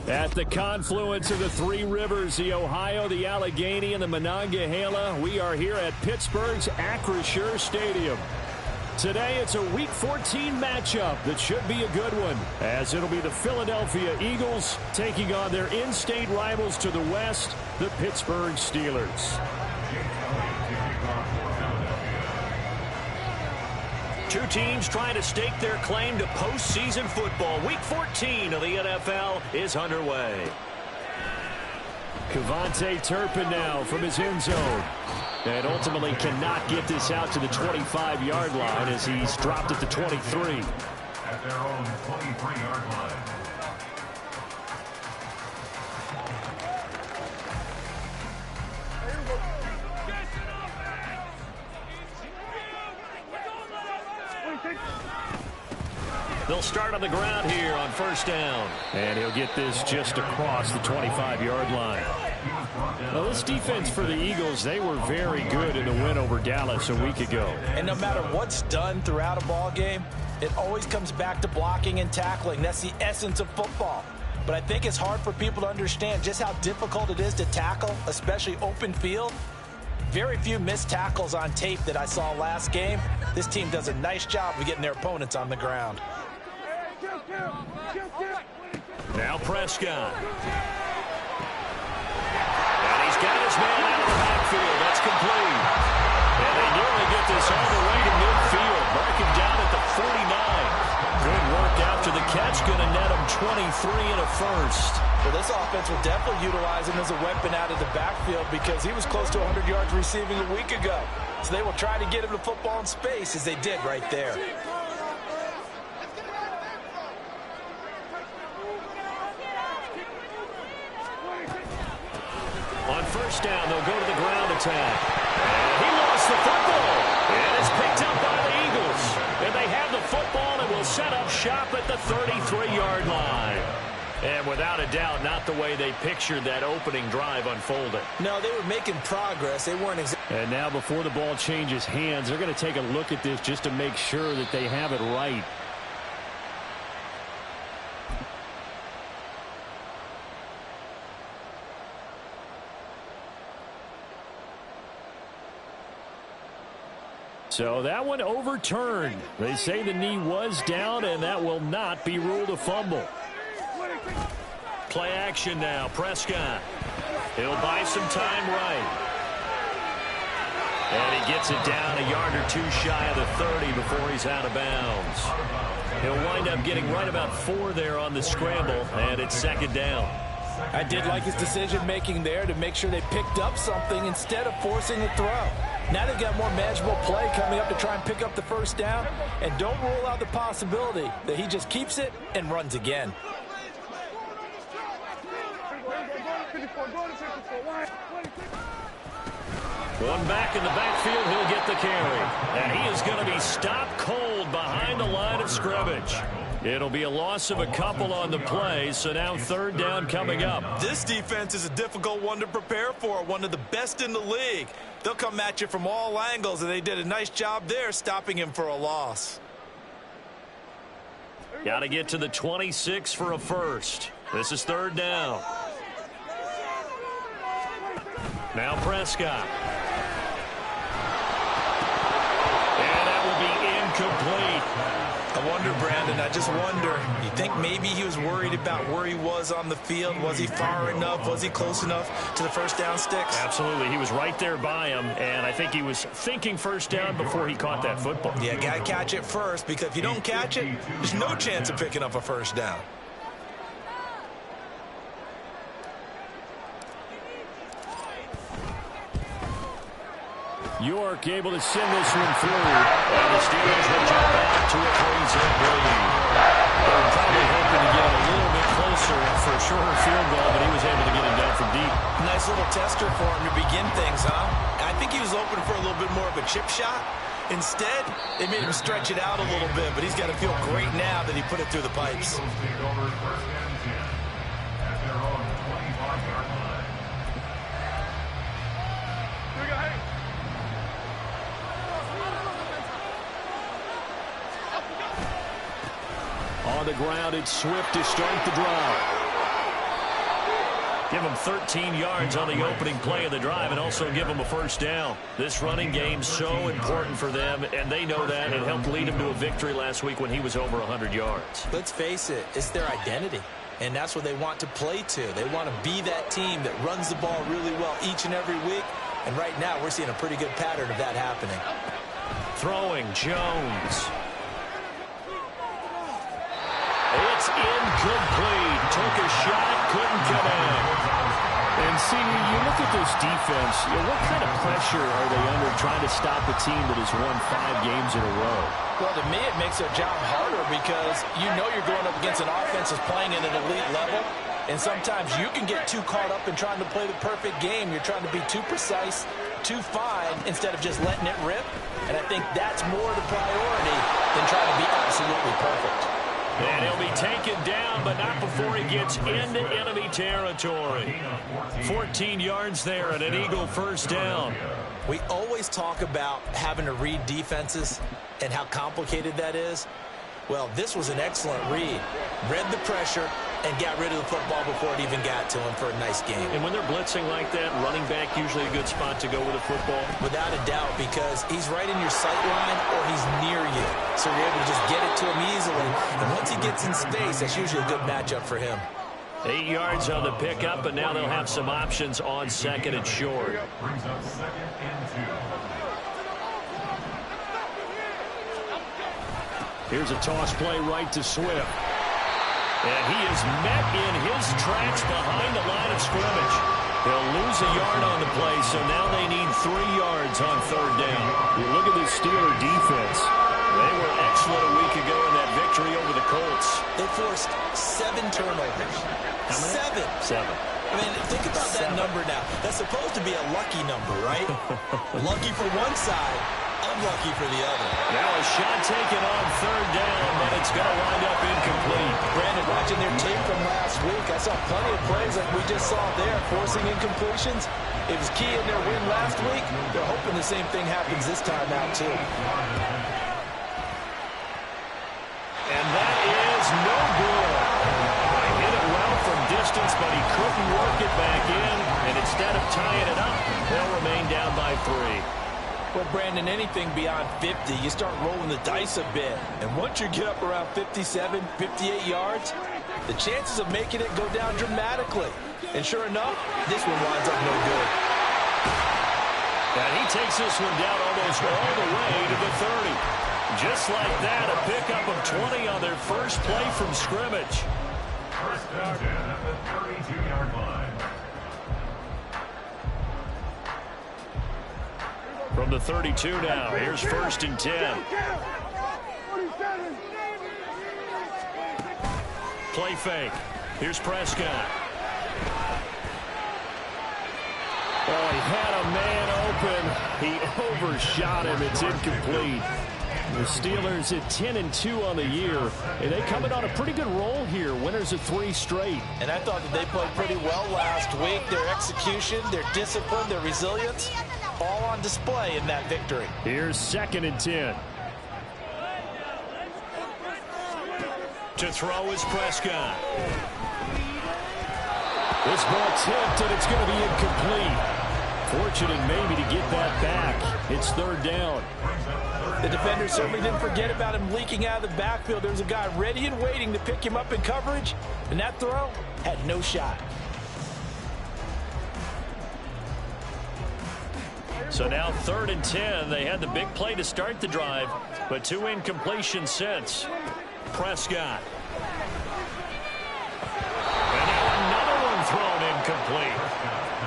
At the confluence of the three rivers, the Ohio, the Allegheny, and the Monongahela, we are here at Pittsburgh's Acrisure Stadium. Today, it's a Week 14 matchup that should be a good one, as it'll be the Philadelphia Eagles taking on their in-state rivals to the west, the Pittsburgh Steelers. Two teams trying to stake their claim to postseason football. Week 14 of the NFL is underway. KaVontae Turpin now from his end zone. And ultimately cannot get this out to the 25-yard line as he's dropped at the 23. At their own 23-yard line. They'll start on the ground here on first down. And he'll get this just across the 25-yard line. Well, this defense for the Eagles, they were very good in the win over Dallas a week ago. And no matter what's done throughout a ball game, it always comes back to blocking and tackling. That's the essence of football. But I think it's hard for people to understand just how difficult it is to tackle, especially open field. Very few missed tackles on tape that I saw last game. This team does a nice job of getting their opponents on the ground. Now Prescott. And he's got his man out of the backfield. That's complete. And they nearly get this all the way to midfield. Marking down at the 49. Good work after the catch. Going to net him 23 and a first. Well, this offense will definitely utilize him as a weapon out of the backfield because he was close to 100 yards receiving a week ago. So they will try to get him the football in space as they did right there. On first down, they'll go to the ground attack. And he lost the football. And it's picked up by the Eagles. And they have the football and will set up shop at the 33-yard line. And without a doubt, not the way they pictured that opening drive unfolding. No, they were making progress. They weren't exactly. And now before the ball changes hands, they're going to take a look at this just to make sure that they have it right. So that one overturned. They say the knee was down, and that will not be ruled a fumble. Play action now. Prescott. He'll buy some time right. And he gets it down a yard or two shy of the 30 before he's out of bounds. He'll wind up getting right about 4 there on the scramble, and it's second down. I did like his decision-making there to make sure they picked up something instead of forcing the throw. Now they've got more manageable play coming up to try and pick up the first down. And don't rule out the possibility that he just keeps it and runs again. One back in the backfield, he'll get the carry. And he is going to be stopped cold behind the line of scrimmage. It'll be a loss of a couple on the play, so now third down coming up. This defense is a difficult one to prepare for, one of the best in the league. They'll come at you from all angles, and they did a nice job there stopping him for a loss. Got to get to the 26 for a first. This is third down. Now Prescott. And that will be incomplete. I wonder, Brandon, I just wonder, you think maybe he was worried about where he was on the field? Was he far enough? Was he close enough to the first down sticks? Absolutely. He was right there by him, and I think he was thinking first down before he caught that football. Yeah, got to catch it first, because if you don't catch it, there's no chance of picking up a first down. York able to send this one through. And the Steelers will jump back to a 3-zip lead. They were probably hoping to get him a little bit closer for a shorter field goal, but he was able to get him down from deep. Nice little tester for him to begin things, huh? I think he was open for a little bit more of a chip shot. Instead, they made him stretch it out a little bit, but he's got to feel great now that he put it through the pipes. On the ground, it's Swift to start the drive. Give them 13 yards on the opening play of the drive and also give them a first down. This running game's so important for them, and they know that. It helped lead them to a victory last week when he was over 100 yards. Let's face it, it's their identity, and that's what they want to play to. They want to be that team that runs the ball really well each and every week, and right now we're seeing a pretty good pattern of that happening. Throwing, Jones. It's incomplete. Took a shot, couldn't connect. And see, you look at this defense, what kind of pressure are they under trying to stop a team that has won 5 games in a row? Well, to me, it makes their job harder because you know you're going up against an offense that's playing at an elite level. And sometimes you can get too caught up in trying to play the perfect game. You're trying to be too precise, too fine, instead of just letting it rip. And I think that's more the priority than trying to be absolutely perfect. And he'll be taken down, but not before he gets into enemy territory. 14 yards there and an Eagle first down. We always talk about having to read defenses and how complicated that is. Well, this was an excellent read. Read the pressure and got rid of the football before it even got to him for a nice game. And when they're blitzing like that, running back usually a good spot to go with a football. Without a doubt, because he's right in your sight line or he's near you. So you're able to just get it to him easily. And once he gets in space, that's usually a good matchup for him. 8 yards on the pickup, and now they'll have some options on second and short. Brings up 2nd and 2. Here's a toss play right to Swift. And he is met in his tracks behind the line of scrimmage. He'll lose a yard on the play, so now they need 3 yards on third down. You look at this Steeler defense. They were excellent a week ago in that victory over the Colts. They forced 7 turnovers. How many? 7. I mean, think about that number now. That's supposed to be a lucky number, right? Lucky for one side, unlucky for the other. Now a shot taken on third down, but it's going to wind up incomplete. Brandon, watching their tape from last week, I saw plenty of plays like we just saw there, forcing incompletions. It was key in their win last week. They're hoping the same thing happens this time out, too. And that is no good. Hit it well from distance, but he couldn't work it back in. And instead of tying it up, they'll remain down by 3. Well, Brandon, anything beyond 50, you start rolling the dice a bit. And once you get up around 57, 58 yards, the chances of making it go down dramatically. And sure enough, this one winds up no good. And he takes this one down almost all the way to the 30. Just like that, a pickup of 20 on their first play from scrimmage. First down at the 32-yard line. From the 32 now, here's 1st and 10. Play fake. Here's Prescott. Oh, he had a man open. He overshot him. It's incomplete. The Steelers at 10-2 on the year, and they coming on a pretty good roll here. Winners of 3 straight. And I thought that they played pretty well last week. Their execution, their discipline, their resilience, all on display in that victory. Here's 2nd and 10. To throw is Prescott. This ball tipped, and it's going to be incomplete. Fortunate maybe to get that back. It's 3rd down. The defender certainly didn't forget about him leaking out of the backfield. There was a guy ready and waiting to pick him up in coverage, and that throw had no shot. So now 3rd and 10. They had the big play to start the drive, but 2 incompletions since. Prescott. And now another one thrown incomplete.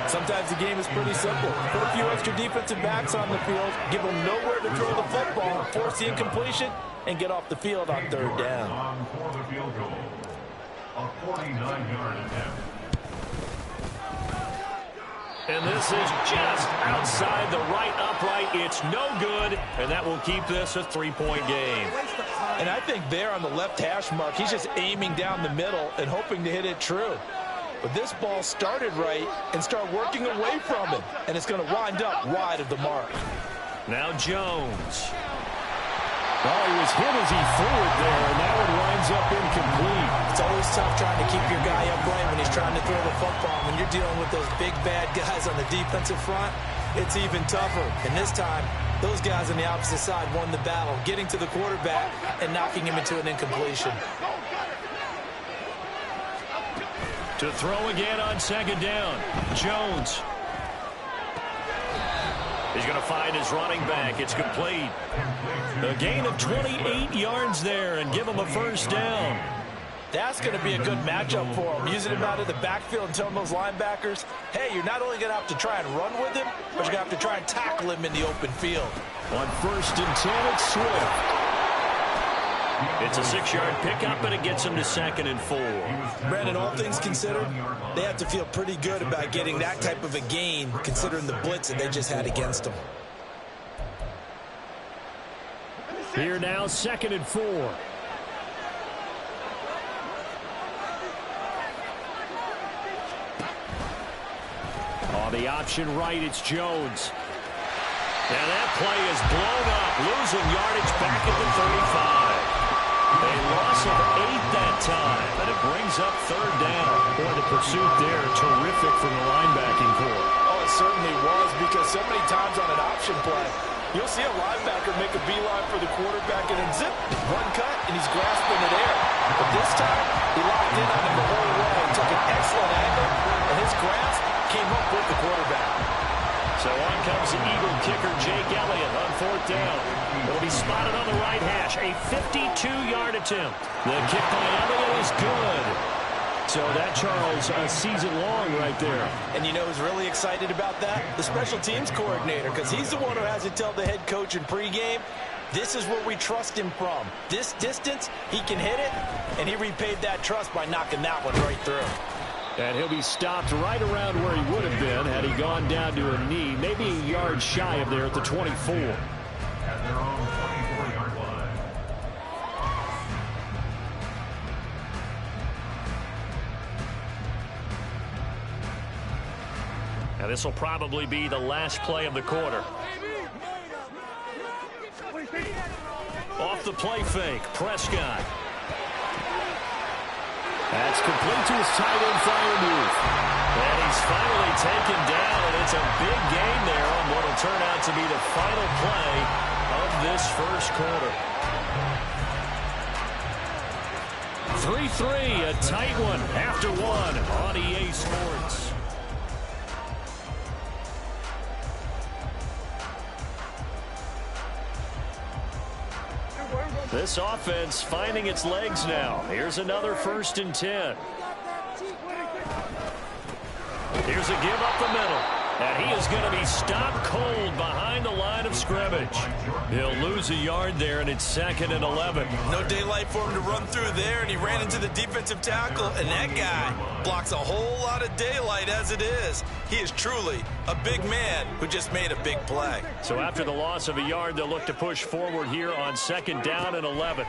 Sometimes the game is pretty simple. Put a few extra defensive backs on the field, give them nowhere to throw the football, force the incompletion, and get off the field on 3rd down. On for the field goal. A 49-yard attempt. And this is just outside the right upright. It's no good, and that will keep this a 3-point game. And I think there on the left hash mark, he's just aiming down the middle and hoping to hit it true. But this ball started right and started working away from him, and it's going to wind up wide of the mark. Now Jones. Oh, he was hit as he threw it there, and that one winds up incomplete. It's always tough trying to keep your guy upright when he's trying to throw the football. When you're dealing with those big, bad guys on the defensive front, it's even tougher. And this time, those guys on the opposite side won the battle, getting to the quarterback and knocking him into an incompletion. To throw again on second down, Jones. He's going to find his running back. It's complete. A gain of 28 yards there and give him a first down. That's going to be a good matchup for him. Using him out of the backfield and telling those linebackers, hey, you're not only going to have to try and run with him, but you're going to have to try and tackle him in the open field. On 1st and 10, it's Swift. It's a 6-yard pickup, and it gets him to 2nd and 4. Brandon, all things considered, they have to feel pretty good about getting that type of a gain, considering the blitz that they just had against them. Here now, 2nd and 4. On the option right, it's Jones. And that play is blown up, losing yardage back at the 35. A loss of 8 that time, and it brings up 3rd down. Boy, the pursuit there, terrific from the linebacking corps. Oh, it certainly was, because so many times on an option play, you'll see a linebacker make a beeline for the quarterback and then zip, one cut, and he's grasping it air. But this time, he locked in on him the whole way, took an excellent angle, and his grasp came up with the quarterback. So on comes the Eagle kicker, Jake Elliott, on 4th down. It'll be spotted on the right hash, a 52-yard attempt. The kick by Elliott is good. So that, Charles, a season long right there. And you know who's really excited about that? The special teams coordinator, because he's the one who has to tell the head coach in pregame, this is where we trust him from. This distance, he can hit it, and he repaid that trust by knocking that one right through. And he'll be stopped right around where he would have been had he gone down to a knee, maybe a yard shy of there at the 24. At their own 24-yard line. Now this will probably be the last play of the quarter. Off the play fake, Prescott. That's complete to his tight end, Freiermuth. And he's finally taken down, and it's a big gain there on what will turn out to be the final play of this first quarter. 3-3, a tight one after one on EA Sports. This offense finding its legs now. Here's another 1st and 10. Here's a give up the middle. And he is going to be stopped cold behind the line of scrimmage. He'll lose a yard there, and it's 2nd and 11. No daylight for him to run through there, and he ran into the defensive tackle, and that guy blocks a whole lot of daylight as it is. He is truly a big man who just made a big play. So after the loss of a yard, they'll look to push forward here on 2nd down and 11.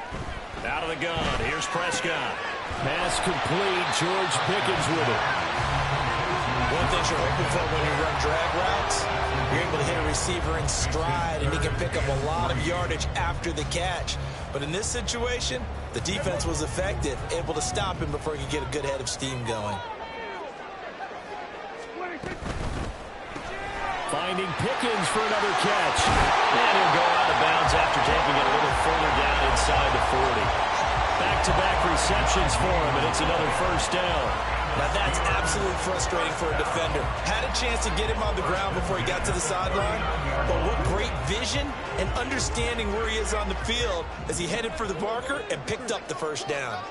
Out of the gun, here's Prescott. Pass complete, George Pickens with it. One thing you're hoping for when you run drag routes, you're able to hit a receiver in stride, and he can pick up a lot of yardage after the catch. But in this situation, the defense was effective, able to stop him before he could get a good head of steam going. Finding Pickens for another catch. And he'll go out of bounds after taking it a little further down inside the 40. Back-to-back receptions for him, and it's another 1st down. Now that's absolutely frustrating for a defender. Had a chance to get him on the ground before he got to the sideline, but what great vision and understanding where he is on the field as he headed for the marker and picked up the 1st down.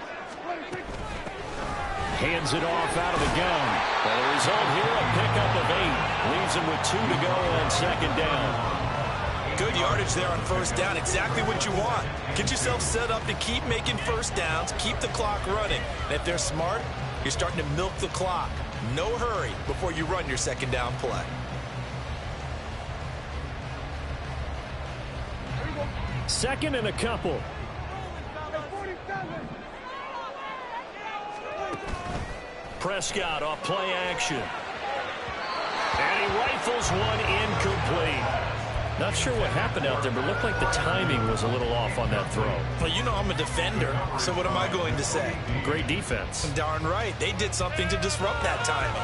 Hands it off out of the gun. And the result here, a pickup of 8. Leaves him with 2 to go on 2nd down. Good yardage there on 1st down. Exactly what you want. Get yourself set up to keep making 1st downs, keep the clock running. And if they're smart, you're starting to milk the clock. No hurry before you run your 2nd down play. Second and a couple. Prescott off play action. And he rifles one incomplete. Not sure what happened out there, but it looked like the timing was a little off on that throw. Well, you know I'm a defender, so what am I going to say? Great defense. Darn right. They did something to disrupt that timing.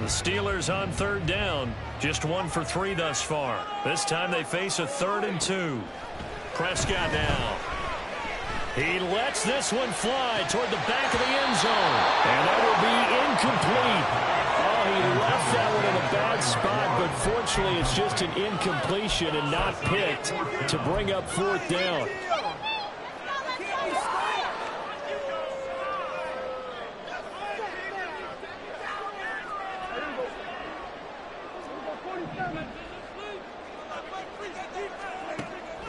The Steelers on third down. Just 1 for 3 thus far. This time they face a 3rd and 2. Prescott now. He lets this one fly toward the back of the end zone. And that will be incomplete. Oh, he left that one in a bad spot, but fortunately it's just an incompletion and not picked to bring up 4th down.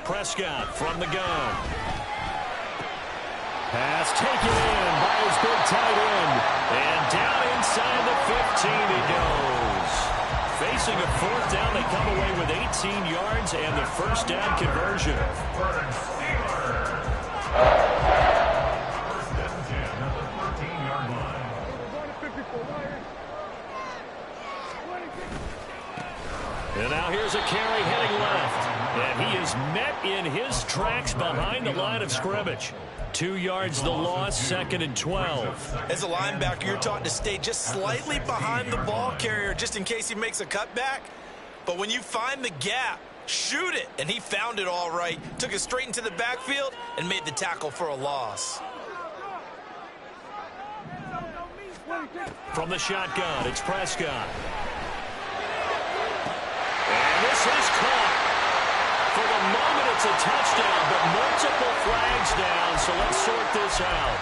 Prescott from the gun. Pass taken in by his big tight end. And down inside the 15 he goes. Facing a 4th down, they come away with 18 yards and the 1st down conversion. And now here's a carry heading left. And he is met in his tracks behind the line of scrimmage. 2 yards the loss, 2nd and 12. As a linebacker, you're taught to stay just slightly behind the ball carrier just in case he makes a cutback. But when you find the gap, shoot it. And he found it all right. Took it straight into the backfield and made the tackle for a loss. From the shotgun, it's Prescott. And this is caught. For the moment, it's a touchdown, but multiple flags down, so let's sort this out.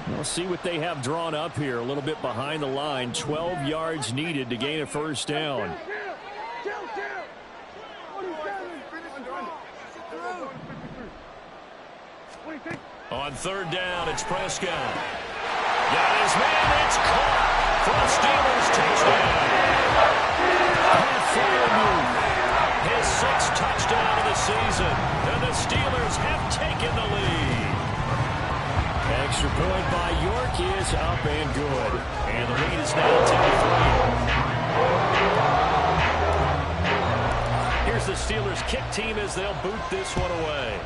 We'll see what they have drawn up here. A little bit behind the line. 12 yards needed to gain a 1st down. On 3rd down, it's Prescott. Got his man, it's caught for a Steelers touchdown. His 6th touchdown of the season, and the Steelers have taken the lead. Extra point by York is up and good, and the lead is now 10-3. Here's the Steelers kick team as they'll boot this one away.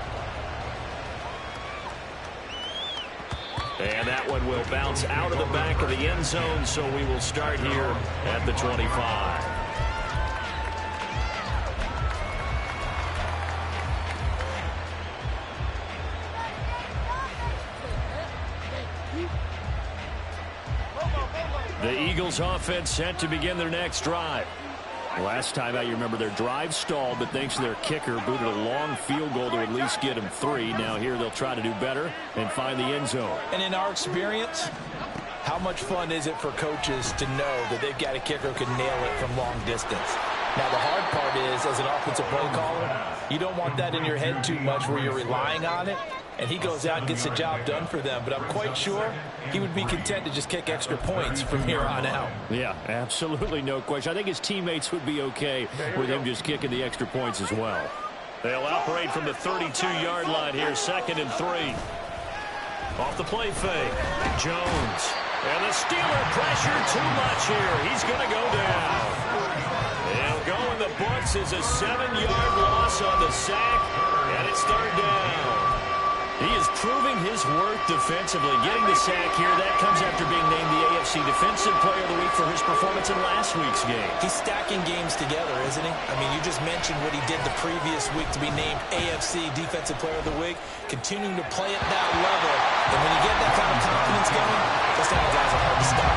And that one will bounce out of the back of the end zone, so we will start here at the 25. The Eagles offense set to begin their next drive. Last time out, you remember their drive stalled, but thanks to their kicker, booted a long field goal to at least get them 3. Now here they'll try to do better and find the end zone. And in our experience, how much fun is it for coaches to know that they've got a kicker who can nail it from long distance? Now, the hard part is, as an offensive play caller, you don't want that in your head too much where you're relying on it, and he goes out and gets the job done for them. But I'm quite sure he would be content to just kick extra points from here on out. Yeah, absolutely no question. I think his teammates would be okay with him just kicking the extra points as well. They'll operate from the 32-yard line here, 2nd and 3. Off the play fake, Jones. And the Steeler pressure too much here. He's going to go down. He'll go in the books as a 7-yard loss on the sack, and it's 3rd down. He is proving his worth defensively. Getting the sack here, that comes after being named the AFC Defensive Player of the Week for his performance in last week's game. He's stacking games together, isn't he? I mean, you just mentioned what he did the previous week to be named AFC Defensive Player of the Week, continuing to play at that level. And when you get that kind of confidence going, those kind of guys are hard to stop.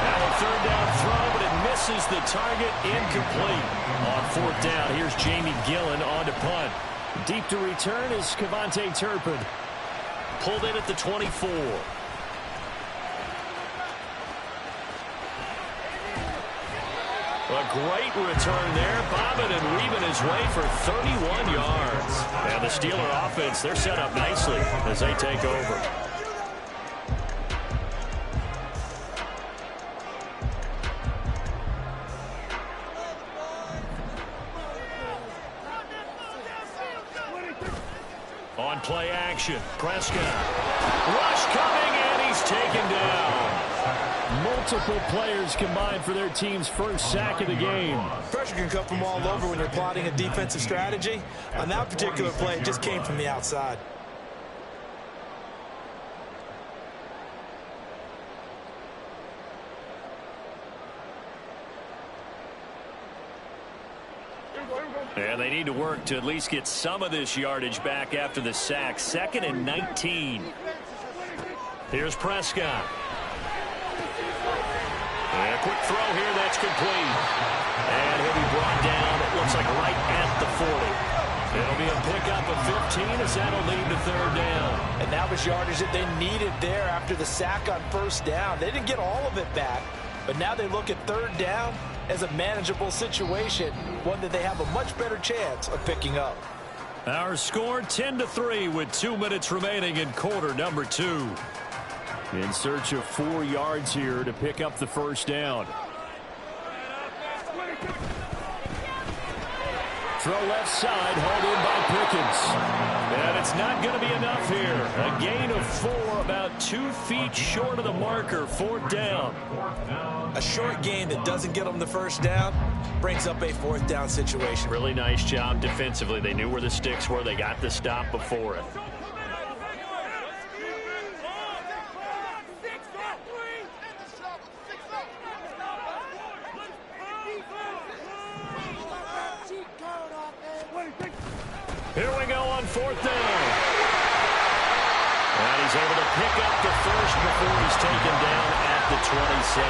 Now a 3rd down throw, but it misses the target, incomplete. On 4th down, here's Jamie Gillen on to punt. Deep to return is Cavante Turpin. Pulled in at the 24. A great return there. Bobbing and weaving his way for 31 yards. And the Steeler offense, they're set up nicely as they take over. On play action, Prescott. Rush coming, and he's taken down. Multiple players combined for their team's first sack of the game. Pressure can come from all over when you're plotting a defensive strategy. On that particular play, it just came from the outside. And they need to work to at least get some of this yardage back after the sack. 2nd and 19. Here's Prescott. And a quick throw here that's complete. And he'll be brought down, it looks like right at the 40. It'll be a pickup of 15 as that'll lead to 3rd down. And that was yardage that they needed there after the sack on 1st down. They didn't get all of it back, but now they look at 3rd down as a manageable situation, one that they have a much better chance of picking up. Our score 10-3 with 2 minutes remaining in quarter number 2. In search of 4 yards here to pick up the 1st down. Throw left side, hauled in by Pickens. And it's not going to be enough here. A gain of 4, about 2 feet short of the marker, 4th down. A short gain that doesn't get them the 1st down brings up a 4th down situation. Really nice job defensively. They knew where the sticks were. They got the stop before it. Here we go on 4th down. And he's able to pick up the 1st before he's taken down at the 27.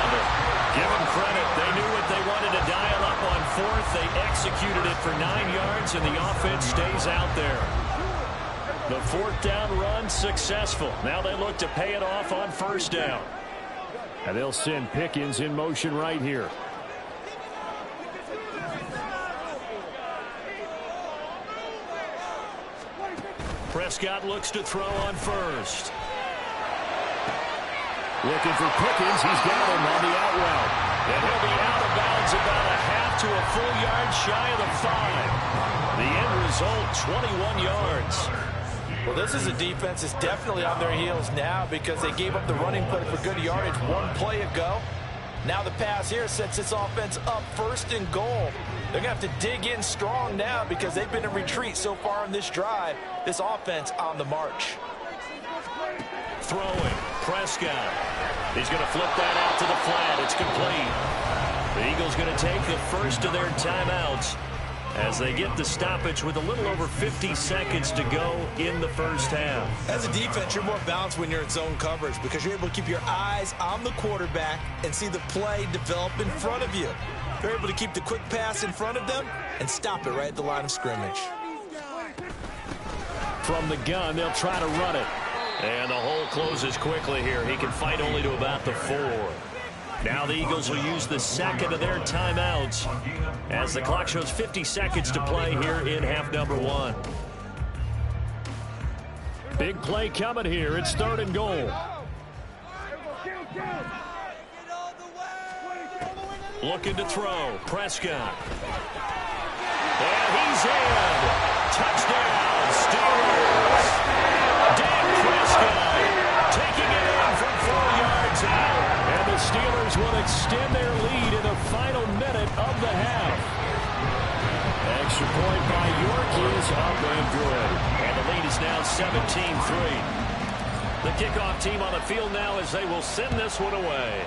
Give them credit. They knew what they wanted to dial up on 4th. They executed it for 9 yards, and the offense stays out there. The 4th down run successful. Now they look to pay it off on 1st down. And they'll send Pickens in motion right here. Prescott looks to throw on 1st. Looking for Pickens. He's got him on the out route. And he'll be out of bounds about a half to a full yard shy of the 5. The end result, 21 yards. Well, this is a defense that's definitely on their heels now because they gave up the running play for good yardage 1 play ago. Now the pass here sets this offense up 1st and goal. They're going to have to dig in strong now because they've been in retreat so far on this drive. This offense on the march. Throwing, Prescott. He's going to flip that out to the flat. It's complete. The Eagles going to take the first of their timeouts as they get the stoppage with a little over 50 seconds to go in the 1st half. As a defense, you're more balanced when you're in zone coverage because you're able to keep your eyes on the quarterback and see the play develop in front of you. They're able to keep the quick pass in front of them and stop it right at the line of scrimmage. From the gun, they'll try to run it. And the hole closes quickly here. He can fight only to about the 4. Now the Eagles will use the 2nd of their timeouts as the clock shows 50 seconds to play here in half number 1. Big play coming here. It's 3rd and goal. Looking to throw. Prescott. And he's in. Touchdown, Steelers. Dak Prescott taking it in from 4 yards out. And the Steelers will extend their lead in the final minute of the half. Extra point by York is up and good. And the lead is now 17-3. The kickoff team on the field now as they will send this one away.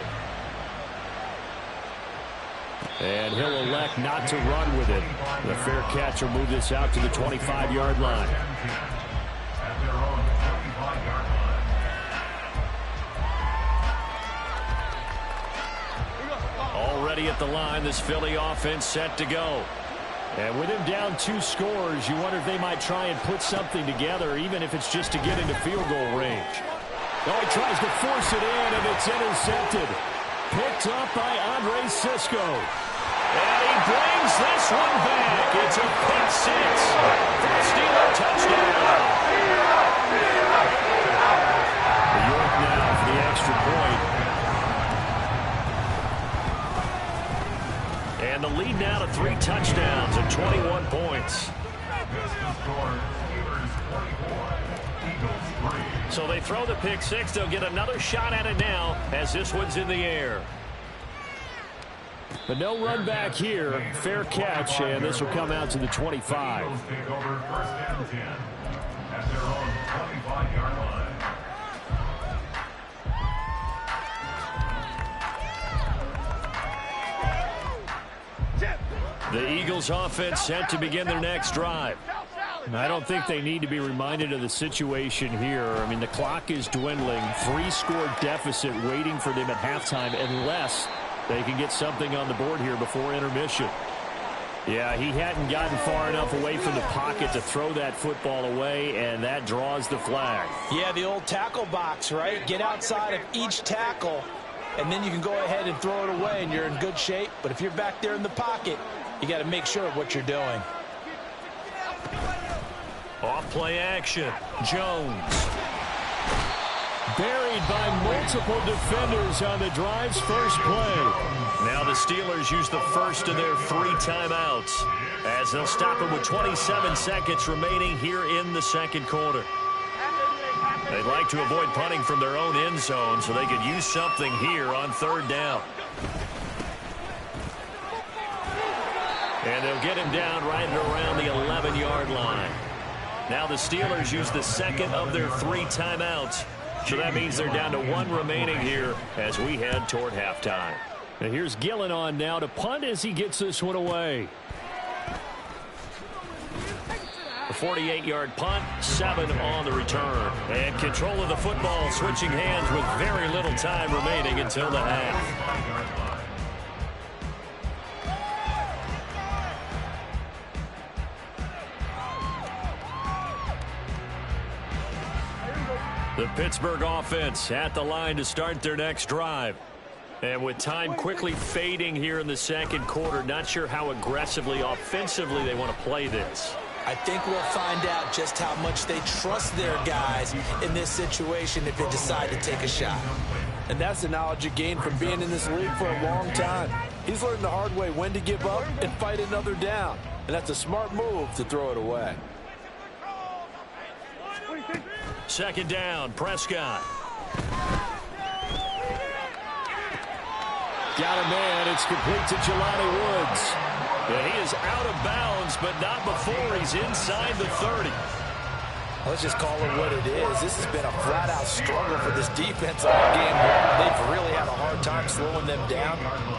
And he'll elect not to run with it. The fair catch will move this out to the 25-yard line. Already at the line, this Philly offense set to go. And with him down 2 scores, you wonder if they might try and put something together, even if it's just to get into field goal range. Oh, he tries to force it in, and it's intercepted. Picked up by Andre Cisco. And he brings this one back. It's a pick 6 for a Steeler touchdown. New York now for the extra point. And the lead now to 3 touchdowns and 21 points. So they throw the pick six. They'll get another shot at it now as this one's in the air. But no run back here. Fair catch, and this will come out to the 25. Eagles take over first and 10 at their own 25-yard line. The Eagles offense set to begin their next drive. I don't think they need to be reminded of the situation here. I mean, the clock is dwindling. 3-score deficit waiting for them at halftime unless they can get something on the board here before intermission. Yeah, he hadn't gotten far enough away from the pocket to throw that football away, and that draws the flag. Yeah, the old tackle box, right? Get outside of each tackle, and then you can go ahead and throw it away, and you're in good shape. But if you're back there in the pocket, you got to make sure of what you're doing. Off play action. Jones. Buried by multiple defenders on the drive's first play. Now the Steelers use the first of their 3 timeouts as they'll stop it with 27 seconds remaining here in the second quarter. They'd like to avoid punting from their own end zone so they could use something here on third down. And they'll get him down right around the 11-yard line. Now the Steelers use the second of their 3 timeouts. So that means they're down to 1 remaining here as we head toward halftime. And here's Gillen on now to punt as he gets this one away. A 48-yard punt, 7 on the return. And control of the football switching hands with very little time remaining until the half. The Pittsburgh offense at the line to start their next drive. And with time quickly fading here in the second quarter, not sure how aggressively, offensively they want to play this. I think we'll find out just how much they trust their guys in this situation if they decide to take a shot. And that's the knowledge you gain from being in this league for a long time. He's learned the hard way when to give up and fight another down. And that's a smart move to throw it away. Second down, Prescott. Got a man. It's complete to Jelani Woods. And he is out of bounds, but not before he's inside the 30. Let's just call it what it is. This has been a flat-out struggle for this defense all game long. They've really had a hard time slowing them down.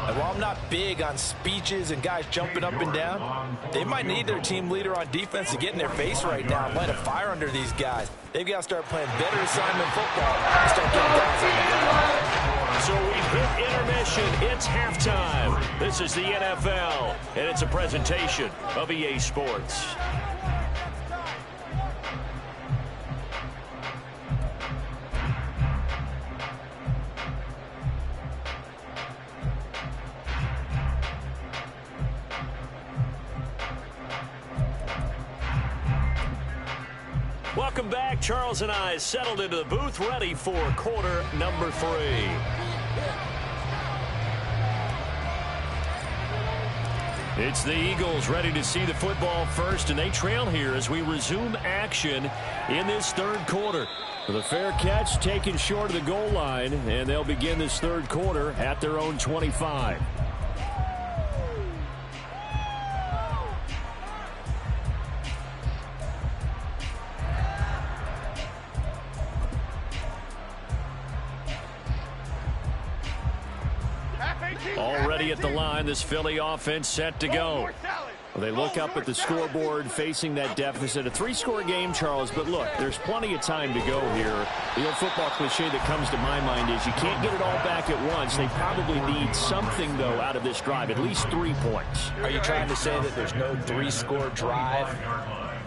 And while I'm not big on speeches and guys jumping up and down, they might need their team leader on defense to get in their face right now and light a fire under these guys. They've got to start playing better assignment football and start getting guys on the ground. So we've hit intermission. It's halftime. This is the NFL, and it's a presentation of EA Sports. Welcome back. Charles and I settled into the booth, ready for quarter number 3. It's the Eagles ready to see the football first, and they trail here as we resume action in this third quarter. The fair catch taken short of the goal line, and they'll begin this third quarter at their own 25. Already at the line, this Philly offense set to go. Well, they look up at the scoreboard facing that deficit. A 3-score game, Charles, but look, there's plenty of time to go here. The old football cliche that comes to my mind is you can't get it all back at once. They probably need something, though, out of this drive, at least 3 points. Are you trying to say that there's no 3-score drive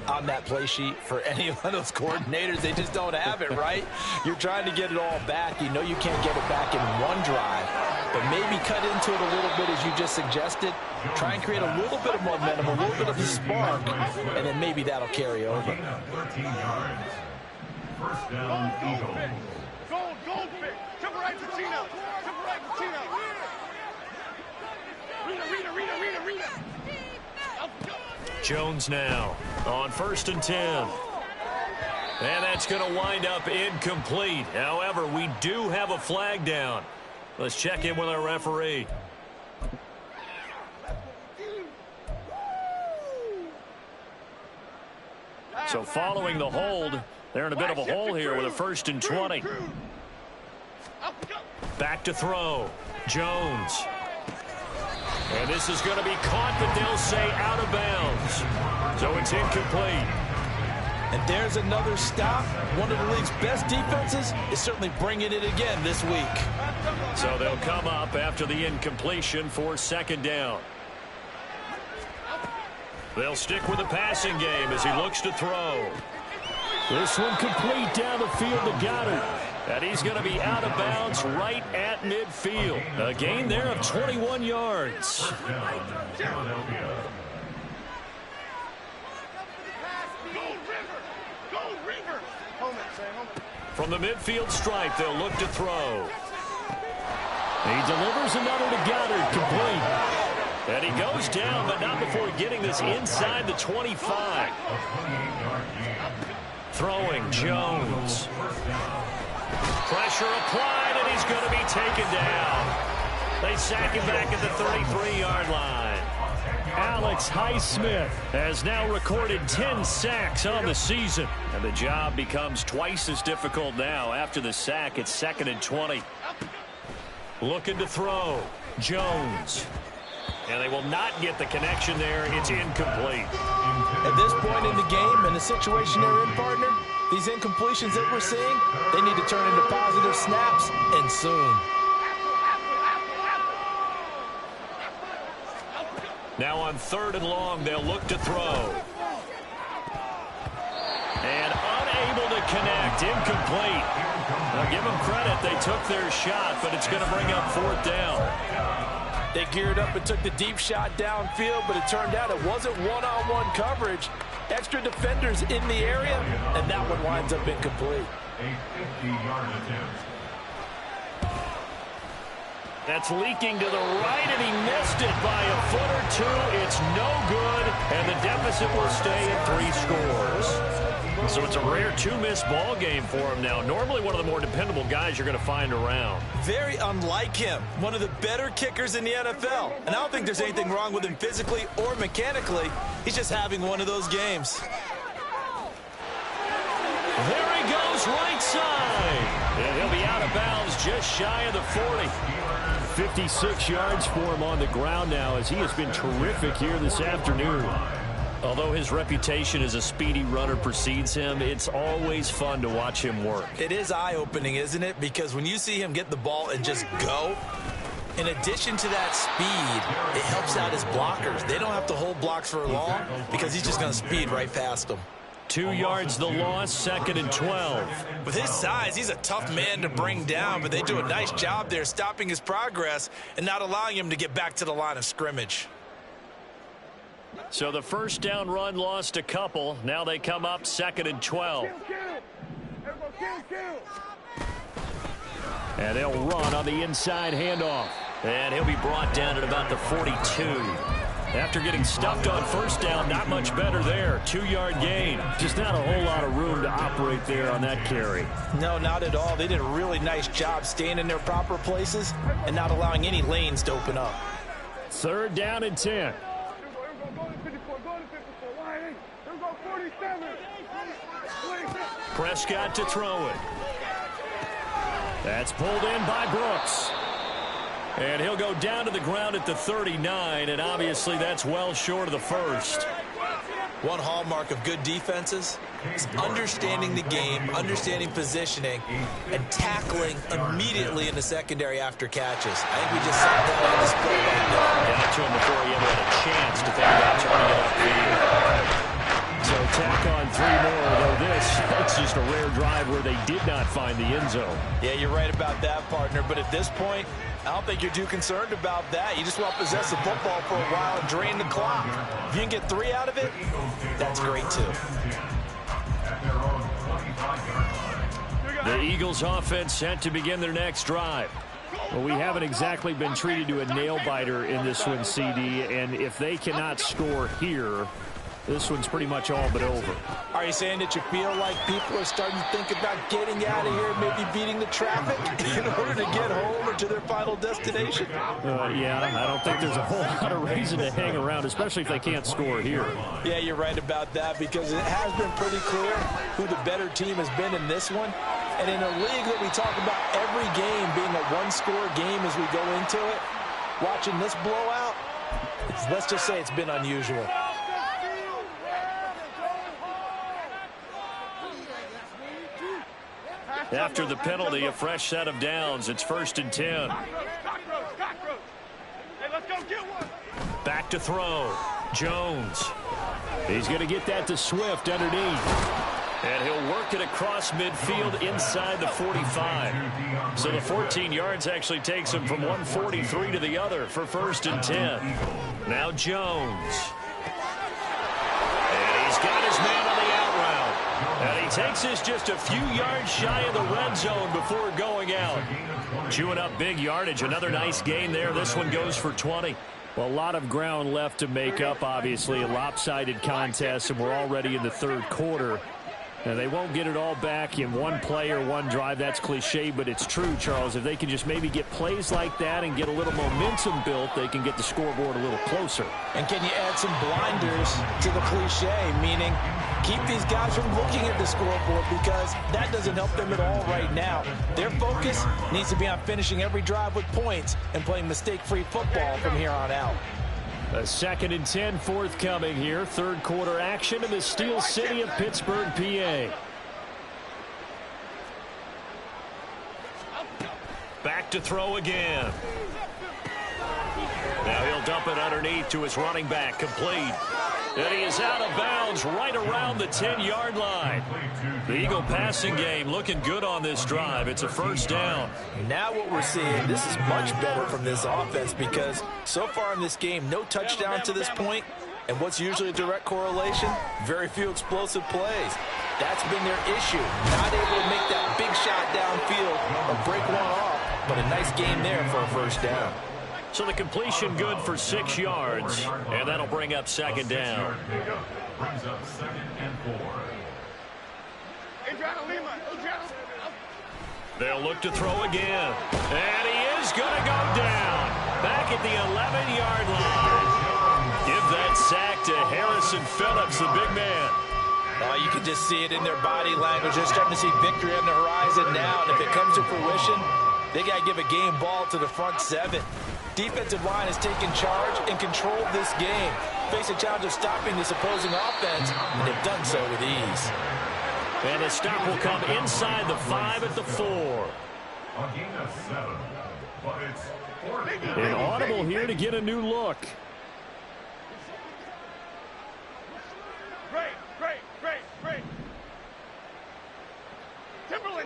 on that play sheet for any of those coordinators? They just don't have it, right? You're trying to get it all back. You know you can't get it back in one drive, but maybe cut into it a little bit as you just suggested. Try and create a little bit of momentum, a little bit of a spark, and then maybe that'll carry over. 13 yards. First down, Eagles. Goldfish. Jump right to Chino. Jump right to Chino. Rita. Jones now on 1st and 10. And that's going to wind up incomplete. However, we do have a flag down. Let's check in with our referee. So following the hold, they're in a bit of a hole here with a 1st and 20. Back to throw. Jones. And this is going to be caught, but they'll say out of bounds. So it's incomplete. And there's another stop. One of the league's best defenses is certainly bringing it again this week. So they'll come up after the incompletion for 2nd down. They'll stick with the passing game as he looks to throw. This one complete down the field to Goddard. And he's going to be out of bounds right at midfield. A gain there of 21 yards. From the midfield stripe, they'll look to throw. He delivers another to Goddard, complete. And he goes down, but not before getting this inside the 25. Throwing Jones. Pressure applied, and he's going to be taken down. They sack him back at the 33-yard line. Alex Highsmith has now recorded 10 sacks on the season. And the job becomes twice as difficult now. After the sack, it's 2nd and 20. Looking to throw. Jones. And they will not get the connection there. It's incomplete. At this point in the game and the situation they're in, partner, these incompletions that we're seeing, they need to turn into positive snaps, and soon. Now on 3rd and long, they'll look to throw. And unable to connect. Incomplete. Now give them credit. They took their shot, but it's going to bring up 4th down. They geared up and took the deep shot downfield, but it turned out it wasn't one-on-one coverage. Extra defenders in the area, and that one winds up incomplete. A 50-yard attempt. That's leaking to the right, and he missed it by a foot or two. It's no good, and the deficit will stay at 3 scores. So it's a rare 2-miss ball game for him now. Normally one of the more dependable guys you're going to find around. Very unlike him. One of the better kickers in the NFL. And I don't think there's anything wrong with him physically or mechanically. He's just having one of those games. There he goes, right side. And he'll be out of bounds just shy of the 40. 56 yards for him on the ground now as he has been terrific here this afternoon. Although his reputation as a speedy runner precedes him, it's always fun to watch him work. It is eye-opening, isn't it? Because when you see him get the ball and just go, in addition to that speed, it helps out his blockers. They don't have to hold blocks for long because he's just going to speed right past them. 2 yards the loss, 2nd and 12. With his size, he's a tough man to bring down, but they do a nice job there stopping his progress and not allowing him to get back to the line of scrimmage. So the 1st down run lost a couple. Now they come up 2nd and 12. And they'll run on the inside handoff. And he'll be brought down at about the 42. After getting stuffed on 1st down, not much better there. 2-yard gain. Just not a whole lot of room to operate there on that carry. No, not at all. They did a really nice job staying in their proper places and not allowing any lanes to open up. 3rd down and 10. Prescott to throw it. That's pulled in by Brooks. And he'll go down to the ground at the 39, and obviously that's well short of the 1st. One hallmark of good defenses is understanding the game, understanding positioning, and tackling immediately in the secondary after catches. I think we just saw that on display right now. Got to him before he ever had a chance to think about turning it upfield. So tack on 3 more, though that's just a rare drive where they did not find the end zone. Yeah, you're right about that, partner. But at this point, I don't think you're too concerned about that. You just want to possess the football for a while and drain the clock. If you can get 3 out of it, that's great, too. The Eagles offense set to begin their next drive. Well, we haven't exactly been treated to a nail-biter in this one, CD, and if they cannot score here, this one's pretty much all but over. Are you saying that you feel like people are starting to think about getting out of here, maybe beating the traffic in order to get home or to their final destination? Yeah, I don't think there's a whole lot of reason to hang around, especially if they can't score here. Yeah, you're right about that, because it has been pretty clear who the better team has been in this one. And in a league that we talk about every game being a one-score game as we go into it, watching this blowout, let's just say it's been unusual. After the penalty, a fresh set of downs. It's 1st and 10. Back to throw. Jones. He's going to get that to Swift underneath. And he'll work it across midfield inside the 45. So the 14 yards actually takes him from 143 to the other for 1st and 10. Now Jones. And he's got his man on the out route. And he takes this just a few yards shy of the red zone before going out. Chewing up big yardage. Another nice gain there. This one goes for 20. Well, a lot of ground left to make up, obviously. A lopsided contest, and we're already in the 3rd quarter. Now, they won't get it all back in one play or one drive. That's cliche, but it's true, Charles. If they can just maybe get plays like that and get a little momentum built, they can get the scoreboard a little closer. And can you add some blinders to the cliche, meaning keep these guys from looking at the scoreboard, because that doesn't help them at all right now. Their focus needs to be on finishing every drive with points and playing mistake-free football from here on out. A 2nd and 10 forthcoming here. 3rd quarter action in the Steel City of Pittsburgh, PA. Back to throw again. Now he'll dump it underneath to his running back, complete. And he is out of bounds right around the 10-yard line. The Eagle passing game looking good on this drive. It's a 1st down. Now what we're seeing, this is much better from this offense, because so far in this game, no touchdown to this point. And what's usually a direct correlation? Very few explosive plays. That's been their issue. Not able to make that big shot downfield or break one off, but a nice game there for a 1st down. So the completion good for 6 yards, and that'll bring up 2nd down. Brings up 2nd and 4. They'll look to throw again, and he is going to go down back at the 11-yard line. Give that sack to Harrison Phillips, the big man. You can just see it in their body language. They're starting to see victory on the horizon now, and if it comes to fruition, they got to give a game ball to the front 7. Defensive line has taken charge and controlled this game. Face a challenge of stopping this opposing offense, and they've done so with ease. And the stop will come inside the 5 at the 4. A gain of 7, but it's 4th. An audible here to get a new look. Great.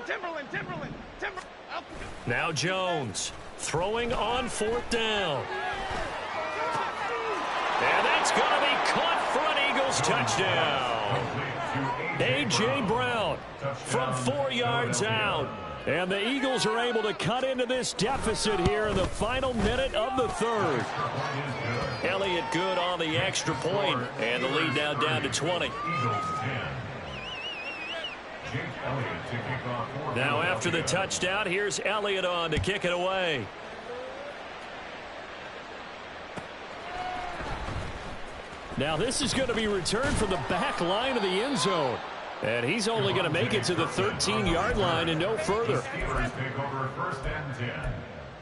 Timberland. Now Jones throwing on 4th down. And that's going to be caught for an Eagles touchdown. A.J. Brown from 4 yards out. And the Eagles are able to cut into this deficit here in the final minute of the 3rd. Elliott good on the extra point, and the lead now down to 20. Now after the touchdown, here's Elliott on to kick it away. Now this is going to be returned from the back line of the end zone. And he's only going to make it to the 13-yard line and no further. Steelers take over 1st and 10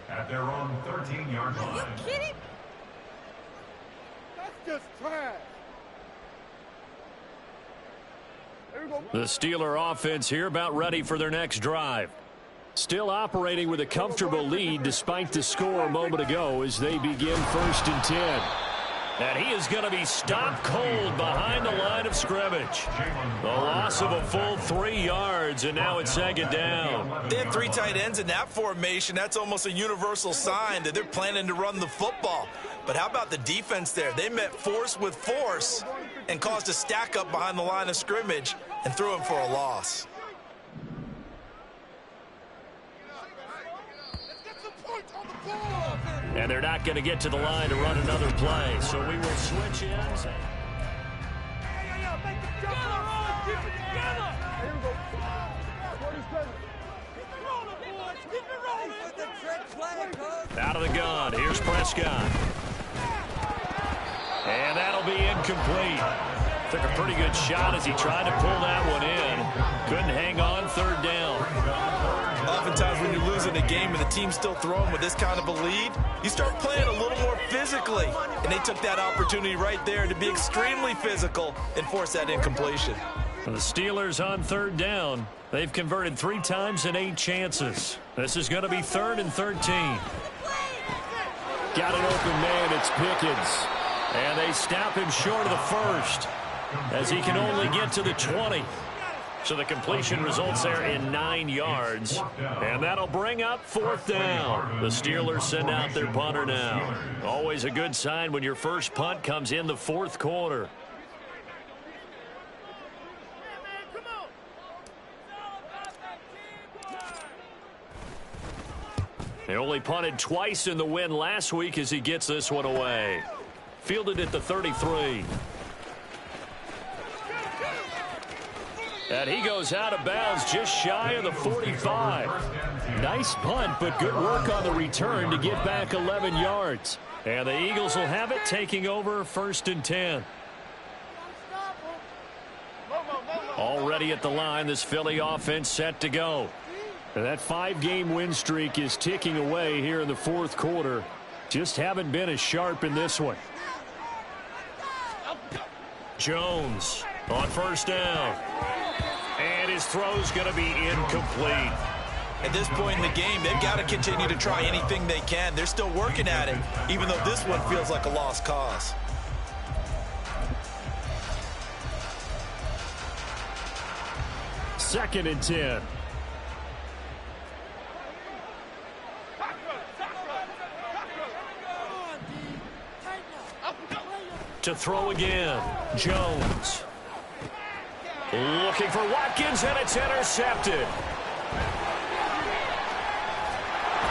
at their own 13-yard line. Are you kidding? That's just trash. The Steeler offense here about ready for their next drive. Still operating with a comfortable lead despite the score a moment ago as they begin 1st and 10. And he is going to be stopped cold behind the line of scrimmage. The loss of a full 3 yards, and now it's 2nd down. They have 3 tight ends in that formation. That's almost a universal sign that they're planning to run the football. But how about the defense there? They met force with force and caused a stack up behind the line of scrimmage and threw him for a loss. And they're not going to get to the line to run another play, so we will switch in. Out of the gun, here's Prescott. And that'll be incomplete. Took a pretty good shot as he tried to pull that one in. Couldn't hang on, third down. Oftentimes when you're losing a game and the team's still throwing with this kind of a lead, you start playing a little more physically. And they took that opportunity right there to be extremely physical and force that incompletion. The Steelers on third down. They've converted 3 times in 8 chances. This is going to be 3rd and 13. Got an open man, it's Pickens. And they stop him short of the first as he can only get to the 20. So the completion results there in 9 yards. And that'll bring up 4th down. The Steelers send out their punter now. Always a good sign when your first punt comes in the 4th quarter. They only punted twice in the win last week as he gets this one away. Fielded at the 33. And he goes out of bounds just shy of the 45. Nice punt, but good work on the return to get back 11 yards. And the Eagles will have it, taking over 1st and 10. Already at the line, this Philly offense set to go. That 5-game win streak is ticking away here in the 4th quarter. Just haven't been as sharp in this one. Jones on 1st down. And his throw's going to be incomplete. At this point in the game, they've got to continue to try anything they can. They're still working at it, even though this one feels like a lost cause. Second and 10. To throw again, Jones. Looking for Watkins, and it's intercepted.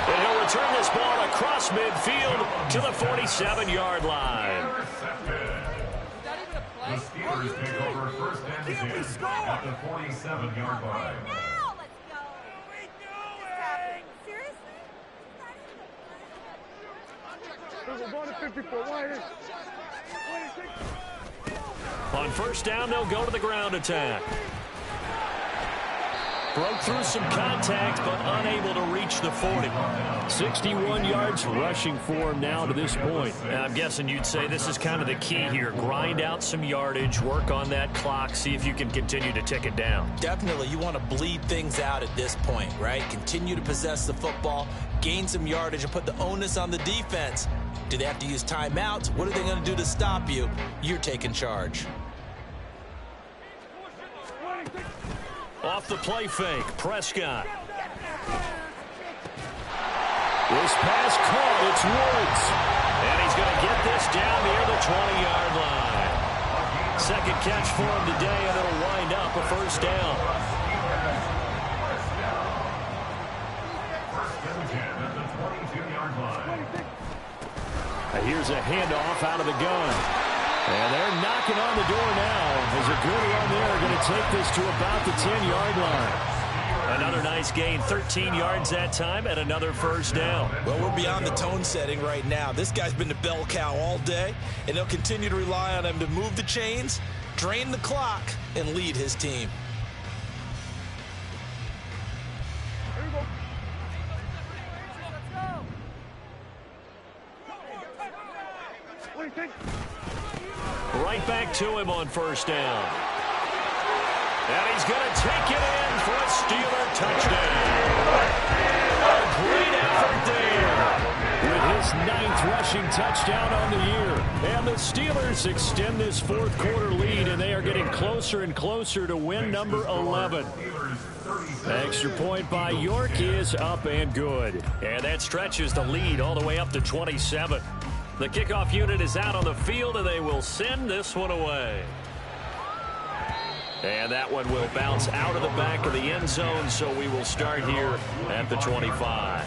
And he'll return this ball across midfield to the 47-yard line. The Steelers take over 1st and 10 at the 47-yard line. Now let's go. What are we doing? Seriously? We're going to 54. Why is it? On 1st down, they'll go to the ground attack. Broke through some contact, but unable to reach the 40. 61 yards rushing for him now to this point. And I'm guessing you'd say this is kind of the key here. Grind out some yardage, work on that clock, see if you can continue to tick it down. Definitely, you want to bleed things out at this point, right? Continue to possess the football, gain some yardage, and put the onus on the defense. Do they have to use timeouts? What are they going to do to stop you? You're taking charge. Off the play fake, Prescott. This pass caught, it's Woods. And he's going to get this down near the 20-yard line. Second catch for him today, and it'll wind up a 1st down. 1st and 10 at the 22-yard line. Here's a handoff out of the gun. And they're knocking on the door now. There's a good run there. Going to take this to about the 10-yard line. Another nice gain, 13 yards that time, and another 1st down. Well, we're beyond the tone setting right now. This guy's been the bell cow all day, and they'll continue to rely on him to move the chains, drain the clock, and lead his team. Right back to him on 1st down. And he's going to take it in for a Steeler touchdown. A great effort there with his 9th rushing touchdown on the year. And the Steelers extend this 4th quarter lead, and they are getting closer and closer to win number 11. Extra point by York is up and good. And that stretches the lead all the way up to 27. The kickoff unit is out on the field, and they will send this one away. And that one will bounce out of the back of the end zone, so we will start here at the 25.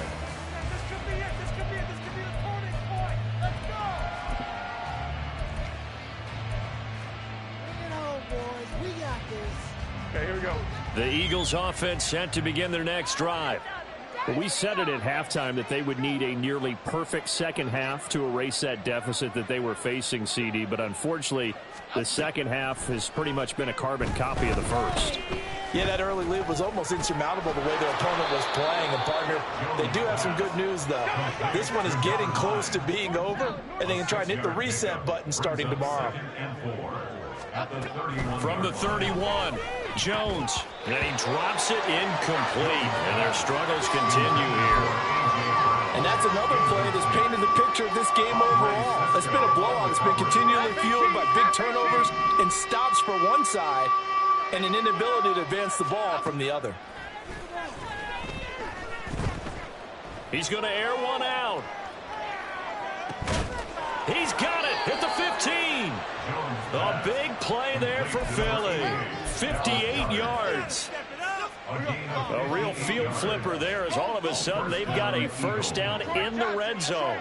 Bring it home, boys. We The Eagles offense set to begin their next drive. Well, we said it at halftime that they would need a nearly perfect second half to erase that deficit that they were facing, CD. But unfortunately, the second half has pretty much been a carbon copy of the first. Yeah, that early lead was almost insurmountable the way their opponent was playing. And, partner, they do have some good news, though. This one is getting close to being over, and they can try and hit the reset button starting tomorrow. From the 31, Jones. And he drops it incomplete. And their struggles continue here. And that's another play that's painted the picture of this game overall. It's been a blowout. It's been continually fueled by big turnovers and stops for one side and an inability to advance the ball from the other. He's going to air one out. He's got it at the 15. A big play there for Philly. 58 yards. A real field flipper there as all of a sudden they've got a first down in the red zone.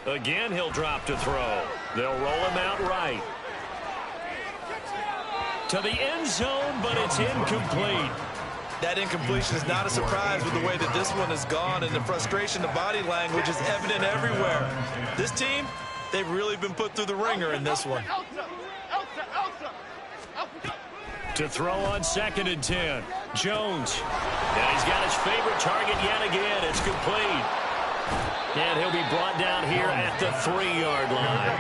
Again, he'll drop to throw. They'll roll him out right. To the end zone, but it's incomplete. That incompletion is not a surprise with the way that this one has gone, and the frustration, the body language is evident everywhere. This team, they've really been put through the ringer in this one. To throw on 2nd and 10. Jones. And he's got his favorite target yet again. It's complete. And he'll be brought down here at the 3-yard line.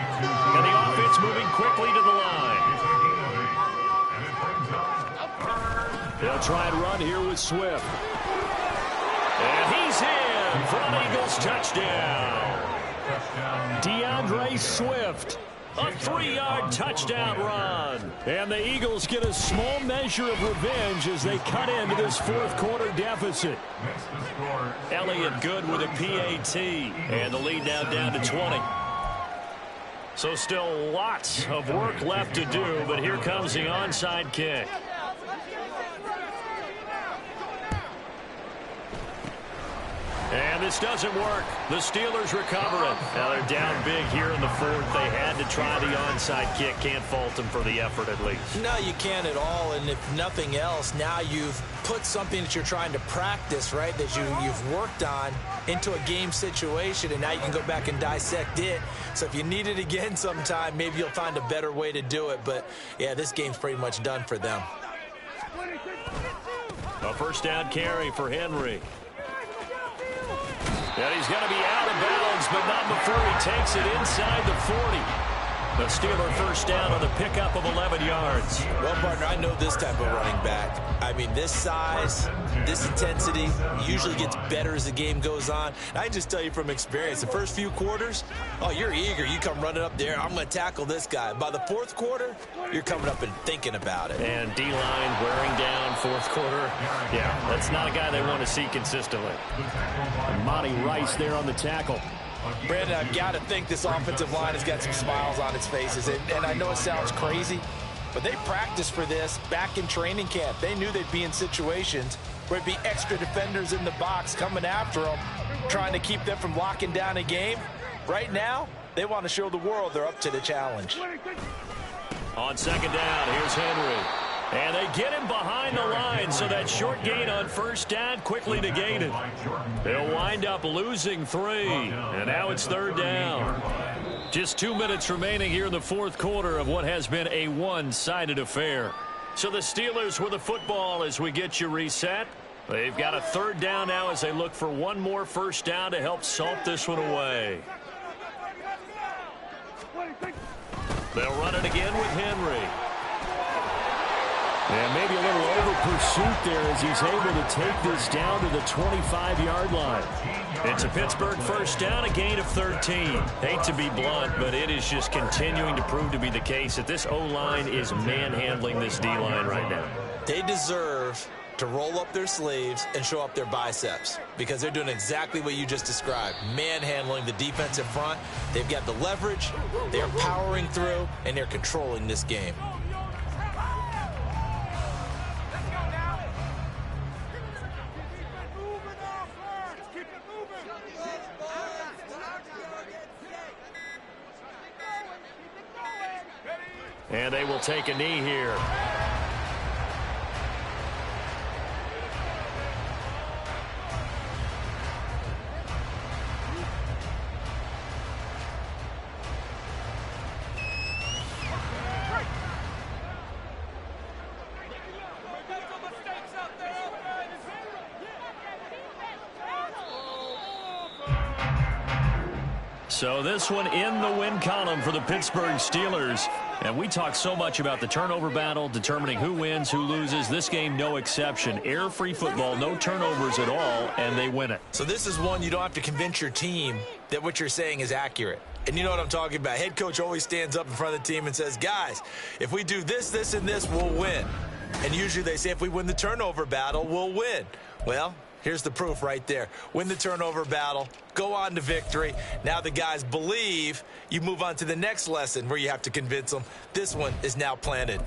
And the offense moving quickly to the line. They'll try and run here with Swift. And he's in for an Eagles touchdown. DeAndre Swift. A 3-yard touchdown run. And the Eagles get a small measure of revenge as they cut into this fourth-quarter deficit. Elliott good with a PAT. And the lead now down to 20. So still lots of work left to do, but here comes the onside kick. And this doesn't work. The Steelers recover it. Now they're down big here in the fourth. They had to try the onside kick. Can't fault them for the effort at least. No, you can't at all. And if nothing else, now you've put something that you're trying to practice, right, that you've worked on into a game situation, and now you can go back and dissect it. So if you need it again sometime, maybe you'll find a better way to do it. But, yeah, this game's pretty much done for them. A first down carry for Henry. And he's going to be out of bounds, but not before he takes it inside the 40. The Steeler first down on the pickup of 11 yards. Well, partner, I know this type of running back. I mean, this size, this intensity usually gets better as the game goes on. And I just tell you from experience, the first few quarters, oh, you're eager. You come running up there, I'm going to tackle this guy. By the fourth quarter, you're coming up and thinking about it. And D-line wearing down fourth quarter. Yeah, that's not a guy they want to see consistently. And Monty Rice there on the tackle. Brandon, I've got to think this offensive line has got some smiles on its faces. And I know it sounds crazy, but they practiced for this back in training camp. They knew they'd be in situations where it'd be extra defenders in the box coming after them, trying to keep them from locking down a game. Right now, they want to show the world they're up to the challenge. On second down, here's Henry. And they get him behind the line, so that short gain on first down quickly negated. They'll wind up losing 3, and now it's third down. Just 2 minutes remaining here in the fourth quarter of what has been a one-sided affair. So the Steelers with the football as we get you reset. They've got a third down now as they look for one more first down to help salt this one away. They'll run it again with Henry. And maybe a little over-pursuit there as he's able to take this down to the 25-yard line. It's a Pittsburgh first down, a gain of 13. Hate to be blunt, but it is just continuing to prove to be the case that this O-line is manhandling this D-line right now. They deserve to roll up their sleeves and show up their biceps because they're doing exactly what you just described, manhandling the defensive front. They've got the leverage, they're powering through, and they're controlling this game. And they will take a knee here. So this one in the win column for the Pittsburgh Steelers. And we talk so much about the turnover battle, determining who wins, who loses. This game, no exception. Air-free football, no turnovers at all, and they win it. So this is one you don't have to convince your team that what you're saying is accurate. And you know what I'm talking about. Head coach always stands up in front of the team and says, guys, if we do this, this, and this, we'll win. And usually they say if we win the turnover battle, we'll win. Well, here's the proof right there. Win the turnover battle, go on to victory. Now the guys believe. You move on to the next lesson where you have to convince them. This one is now planted.